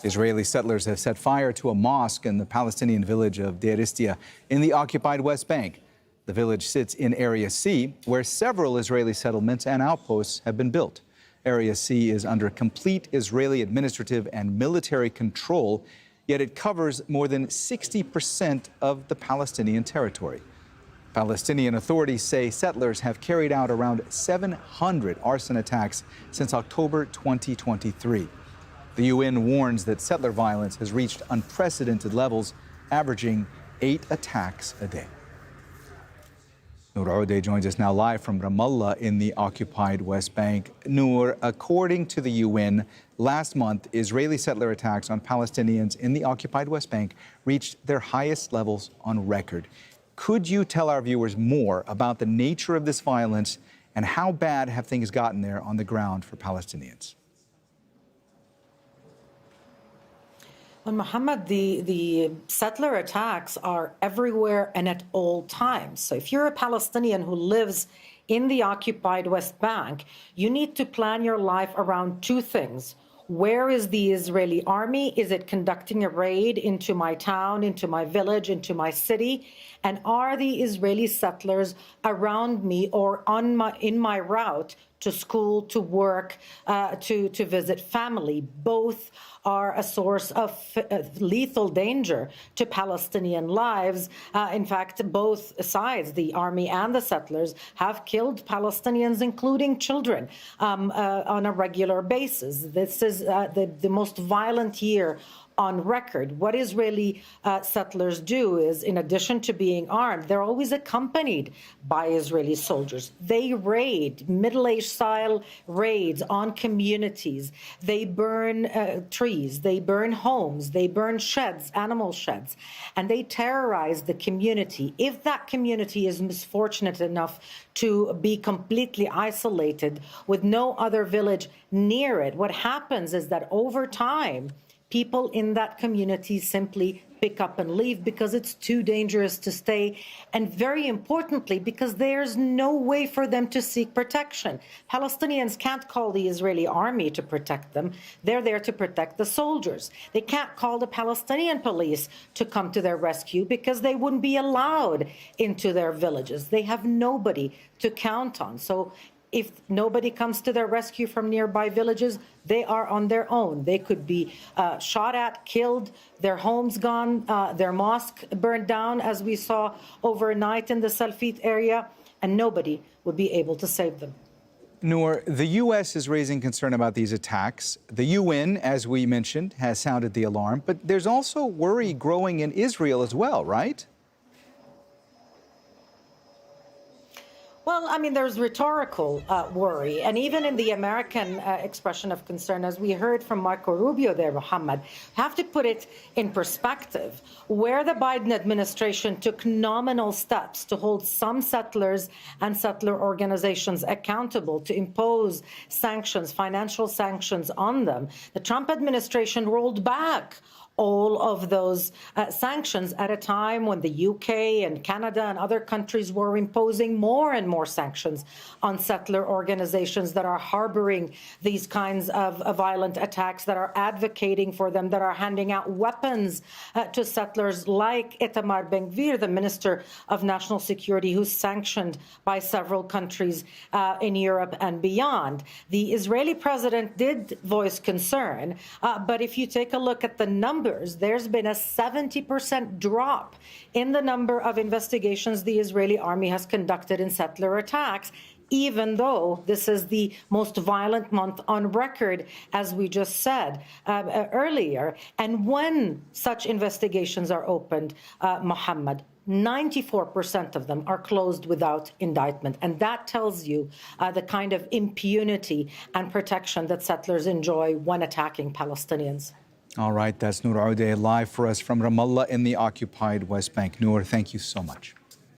Israeli settlers have set fire to a mosque in the Palestinian village of Deir Istiya in the occupied West Bank. The village sits in Area C, where several Israeli settlements and outposts have been built. Area C is under complete Israeli administrative and military control, yet it covers more than 60% of the Palestinian territory. Palestinian authorities say settlers have carried out around 700 arson attacks since October 2023. The UN warns that settler violence has reached unprecedented levels, averaging 8 attacks a day. Nour Odeh joins us now live from Ramallah in the occupied West Bank. Nour, according to the UN, last month, Israeli settler attacks on Palestinians in the occupied West Bank reached their highest levels on record. Could you tell our viewers more about the nature of this violence and how bad have things gotten there on the ground for Palestinians? Well, Mohammed, the settler attacks are everywhere and at all times. So if you're a Palestinian who lives in the occupied West Bank, you need to plan your life around two things. Where is the Israeli army? Is it conducting a raid into my town, into my village, into my city? And are the Israeli settlers around me or in my route to school, to work, to visit family? Both are a source of lethal danger to Palestinian lives. In fact, both sides, the army and the settlers, have killed Palestinians, including children, on a regular basis. This is the most violent year on record. What Israeli settlers do is, in addition to being armed, they're always accompanied by Israeli soldiers. They raid, Middle-Age style raids on communities. They burn trees, they burn homes, they burn sheds, animal sheds, and they terrorize the community. If that community is misfortunate enough to be completely isolated with no other village near it, what happens is that over time, people in that community simply pick up and leave because it's too dangerous to stay, and very importantly, because there's no way for them to seek protection. Palestinians can't call the Israeli army to protect them. They're there to protect the soldiers. They can't call the Palestinian police to come to their rescue because they wouldn't be allowed into their villages. They have nobody to count on. So if nobody comes to their rescue from nearby villages, they are on their own. They could be shot at, killed, their homes gone, their mosque burned down, as we saw overnight in the Salfit area, and nobody would be able to save them. Nour, the U.S. is raising concern about these attacks. The UN, as we mentioned, has sounded the alarm, but there's also worry growing in Israel as well, right? Well, I mean, there's rhetorical worry. And even in the American expression of concern, as we heard from Marco Rubio there, Mohammed, have to put it in perspective. Where the Biden administration took nominal steps to hold some settlers and settler organizations accountable, to impose sanctions, financial sanctions on them, the Trump administration rolled back all of those sanctions at a time when the UK and Canada and other countries were imposing more and more sanctions on settler organizations that are harboring these kinds of violent attacks, that are advocating for them, that are handing out weapons to settlers, like Itamar Ben-Gvir, the Minister of National Security, who's sanctioned by several countries in Europe and beyond. The Israeli president did voice concern, but if you take a look at the numbers, there's been a 70% drop in the number of investigations the Israeli army has conducted in settler attacks, even though this is the most violent month on record, as we just said earlier. And when such investigations are opened, Mohammed, 94% of them are closed without indictment. And that tells you the kind of impunity and protection that settlers enjoy when attacking Palestinians. All right, that's Nour Odeh live for us from Ramallah in the occupied West Bank. Nour, thank you so much.